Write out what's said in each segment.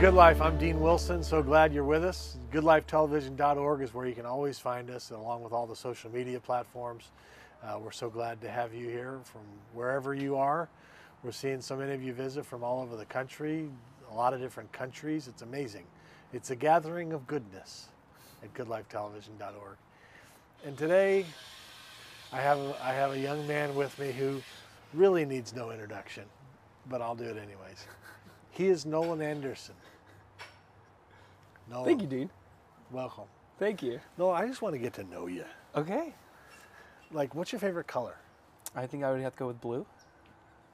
Good Life. I'm Dean Wilson. So glad you're with us. GoodLifeTelevision.org is where you can always find us, along with all the social media platforms. We're so glad to have you here from wherever you are. We're seeing so many of you visit from all over the country, a lot of different countries. It's amazing. It's a gathering of goodness at GoodLifeTelevision.org. And today, I have a young man with me who really needs no introduction, but I'll do it anyways. He is Nolan Anderson. Nolan, Thank you, Dean. welcome. Thank you. Nolan, I just want to get to know you. Okay. Like, what's your favorite color? I think I would have to go with blue.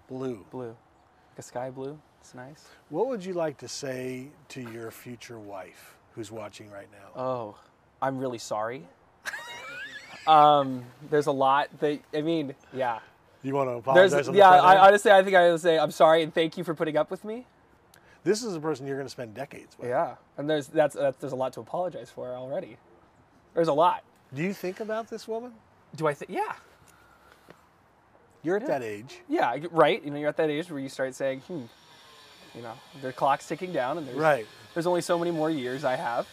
Blue. Blue. Like a sky blue. It's nice. What would you like to say to your future wife who's watching right now? Oh, I'm really sorry. There's a lot that, yeah. You want to apologize on the Yeah, front end? honestly, I think I would say I'm sorry and thank you for putting up with me. This is a person you're going to spend decades with. Yeah, and there's a lot to apologize for already. There's a lot. Do you think about this woman? Do I think? Yeah. You're at that age. Yeah, right. You're at that age where you start saying, the clock's ticking down, and there's only so many more years I have.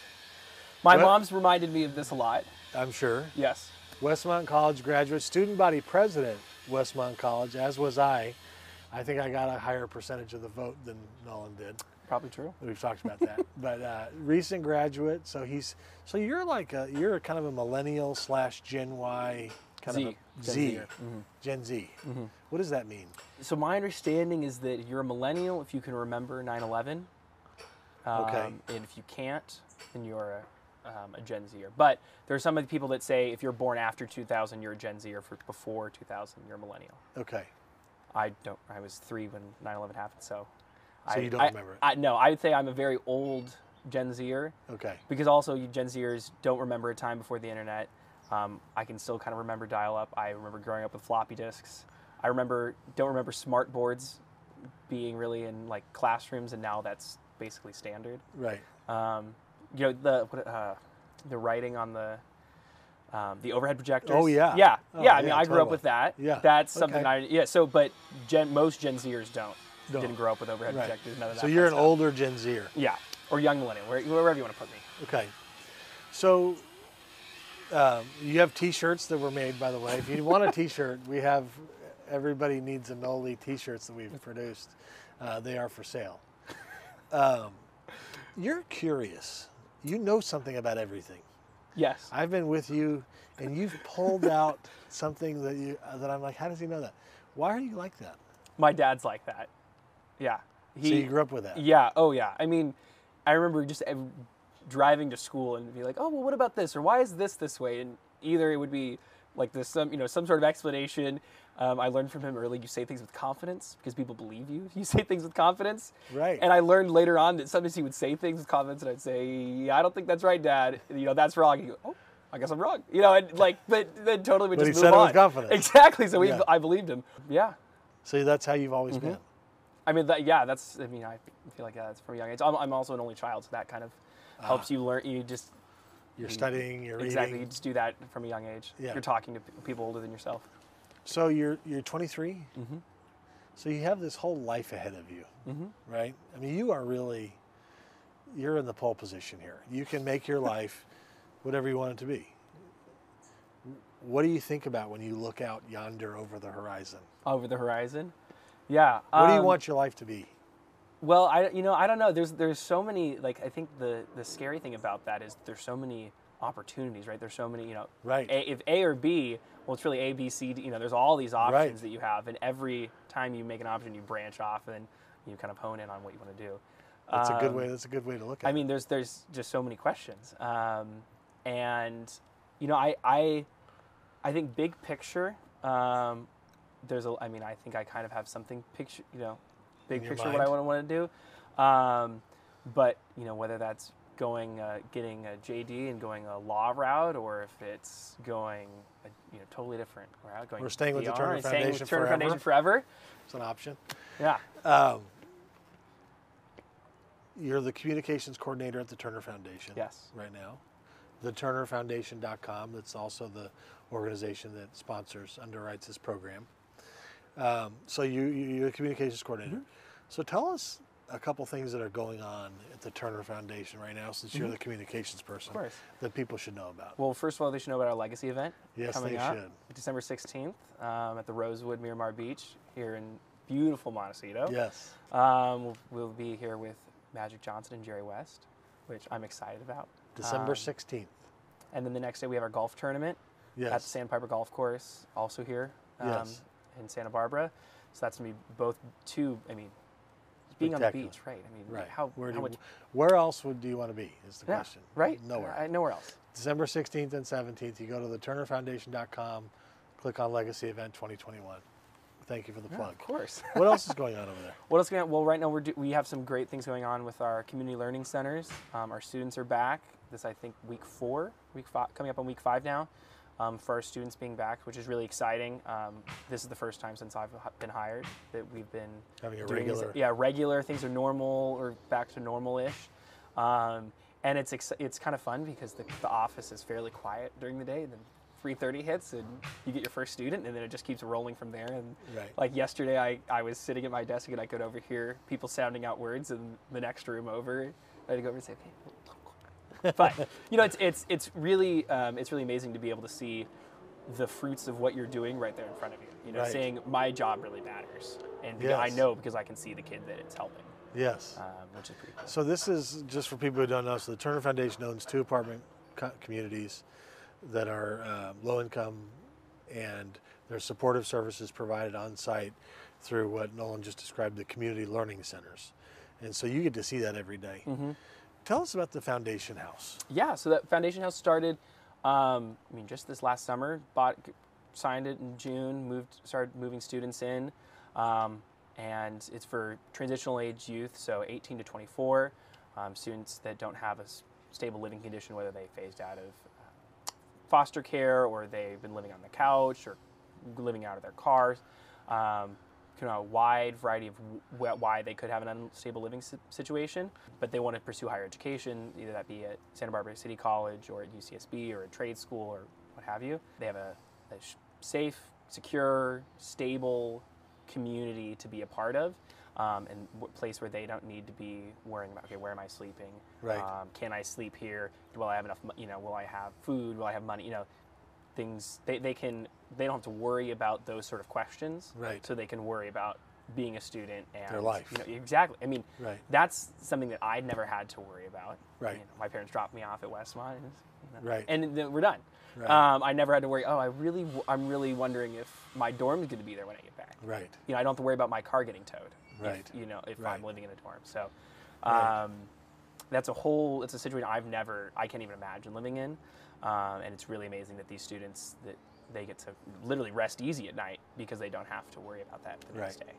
My mom's reminded me of this a lot. I'm sure. Yes. Westmont College graduate, student body president, Westmont College, as was I. I think I got a higher percentage of the vote than Nolan did. Probably true. We've talked about that. But recent graduate, so you're kind of a millennial / Gen Y kind of a Z. Mm-hmm. Gen Z. Mm-hmm. What does that mean? So my understanding is that you're a millennial if you can remember 9/11. Okay. And if you can't, then you're a Gen Zer. But there are some people that say if you're born after 2000, you're a Gen Z, or before 2000, you're a millennial. Okay. I was 3 when 9/11 happened, so. So you don't remember it? No, I would say I'm a very old Gen Zer. Okay. Because also you Gen Zers don't remember a time before the internet. I can still kind of remember dial-up. I remember growing up with floppy disks. I don't remember smart boards being really in like classrooms, and now that's basically standard. Right. The writing on the overhead projectors. Oh yeah. Yeah. Oh, yeah. I yeah, I grew up with that. Yeah. That's something Okay. but most Gen Zers didn't grow up with overhead projectors. None of that. So you're an kind of stuff. older Gen Zer. Yeah. Or young millennial, wherever you want to put me. Okay. So you have T-shirts that were made, by the way. If you want a T-shirt, we have Everybody Needs a Noli T-shirts that we've produced. They are for sale. You're curious. You know something about everything. Yes. I've been with you, and you've pulled out something that I'm like, how does he know that? Why are you like that? My dad's like that. Yeah. So you grew up with that? Yeah. Oh, yeah. I remember just driving to school and be like, oh, well, what about this? Or why is this way? And either it would be like this, some sort of explanation. I learned from him early, you say things with confidence because people believe you. You say things with confidence. Right. And I learned later on that sometimes he would say things with confidence and I'd say, yeah, I don't think that's right, Dad. That's wrong. He'd go, oh, I guess I'm wrong. But then totally would but just he move said on. it with confidence. Exactly. So Yeah. I believed him. Yeah. So that's how you've always been? I feel like that's from a young age. I'm also an only child, so that kind of helps you learn. You're studying, you're exactly. reading. You just do that from a young age. Yeah. You're talking to people older than yourself. So you're 23? Mm-hmm. So you have this whole life ahead of you, right? I mean, you're in the pole position here. You can make your life whatever you want it to be. What do you think about when you look out yonder over the horizon? Over the horizon? Yeah. What do you want your life to be? Well, I don't know. There's so many, I think the scary thing about that is there's so many opportunities, right? There's so many, Right. If A or B, well, it's really A, B, C, D, there's all these options that you have, and every time you make an option, you branch off and you kind of hone in on what you want to do. That's a good way. That's a good way to look at it. There's just so many questions, and I think big picture. I think I kind of have something picture, big In your picture mind? what I want to do, but whether that's getting a JD and going a law route, or if it's going a totally different route, going We're staying with the PR, Turner and staying Foundation with Turner forever. Foundation forever. It's an option. Yeah. You're the communications coordinator at the Turner Foundation. Yes. Right now. TheTurnerFoundation.com. That's also the organization that sponsors, underwrites this program. So you're a communications coordinator. So tell us a couple things that are going on at the Turner Foundation right now, since you're the communications person, that people should know about? Well, first of all, they should know about our legacy event coming up should. December 16th at the Rosewood Miramar Beach here in beautiful Montecito. Yes. We'll be here with Magic Johnson and Jerry West, which I'm excited about. December 16th. And then the next day we have our golf tournament at the Sandpiper Golf Course, also here in Santa Barbara. So that's going to be both two, I mean, being on the beach, right? I mean, how much? Where else do you want to be is the question. Right? Nowhere. Nowhere else. December 16th and 17th, you go to theturnerfoundation.com, click on Legacy Event 2021. Thank you for the plug. Of course. What else is going on over there? What else is going on? Well, right now we have some great things going on with our community learning centers. Our students are back. This, I think, week 5, coming up on week 5 now. For our students being back, which is really exciting. This is the first time since I've been hired that we've been having a doing regular. Regular. Things are normal or back to normal-ish, and it's kind of fun because the office is fairly quiet during the day. Then 3:30 hits and you get your first student, and then it just keeps rolling from there. And like yesterday, I was sitting at my desk and I could overhear people sounding out words in the next room over. I had to go over and say, "Hey." But you know, it's really amazing to be able to see the fruits of what you're doing right there in front of you. You know, saying my job really matters, and I know because I can see the kid that it's helping. Yes, which is pretty cool. So this is just for people who don't know. So the Turner Foundation owns 2 apartment communities that are low income, and there's supportive services provided on site through what Nolan just described, the community learning centers, and so you get to see that every day. Tell us about the Foundation House. Yeah, so that Foundation House started, just this last summer. Signed it in June. Started moving students in, and it's for transitional age youth, so 18 to 24, students that don't have a stable living condition, whether they phased out of foster care or they've been living on the couch or living out of their cars. A wide variety of why they could have an unstable living situation, but they want to pursue higher education, either that be at Santa Barbara City College or at UCSB or a trade school or what have you. They have a safe, secure, stable community to be a part of, and a place where they don't need to be worrying about, okay, where am I sleeping? Right. Can I sleep here? Will I have enough? Will I have food? Will I have money? Things they don't have to worry about those sort of questions. Right. So they can worry about being a student and their life. Exactly. I mean, that's something that I never had to worry about. Right. My parents dropped me off at Westmont. Right. And then we're done. Right. I never had to worry. Oh, I'm really wondering if my dorm is going to be there when I get back. Right. I don't have to worry about my car getting towed. Right. If I'm living in a dorm. So, it's a situation I can't even imagine living in. And it's really amazing that these students, that they get to literally rest easy at night because they don't have to worry about that the next day.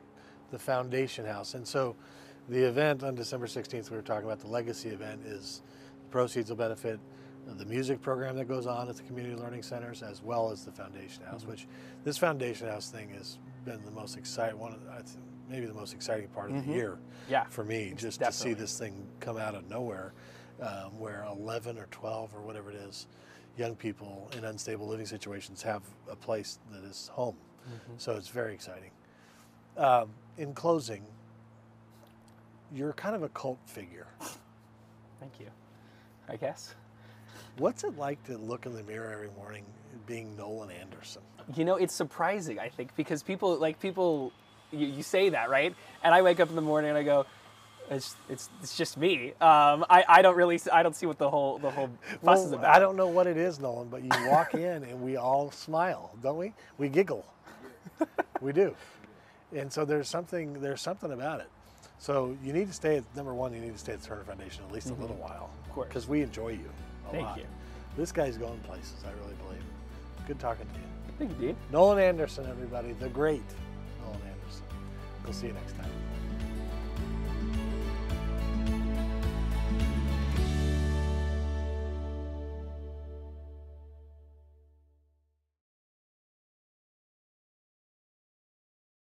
The Foundation House. And so the event on December 16th, we were talking about the Legacy event, is the proceeds will benefit the music program that goes on at the community learning centers, as well as the Foundation House, which this Foundation House thing has been the most exciting, maybe the most exciting part of the year for me, just to see this thing come out of nowhere, where 11 or 12 or whatever it is, young people in unstable living situations have a place that is home. So it's very exciting. In closing, you're kind of a cult figure. Thank you, I guess. What's it like to look in the mirror every morning being Nolan Anderson? It's surprising, I think, because people, you say that, right? And I wake up in the morning and I go, it's just me. I don't see what the whole fuss is about. I don't know what it is, Nolan, but you walk in and we all smile, don't we? We giggle. We do. And so there's something about it. So you need to stay at, number one, you need to stay at the Turner Foundation at least a little while. Of course. Because we enjoy you a lot. Thank you. This guy's going places, I really believe. Good talking to you. Thank you, Dean. Nolan Anderson, everybody, the great Nolan Anderson. We'll see you next time.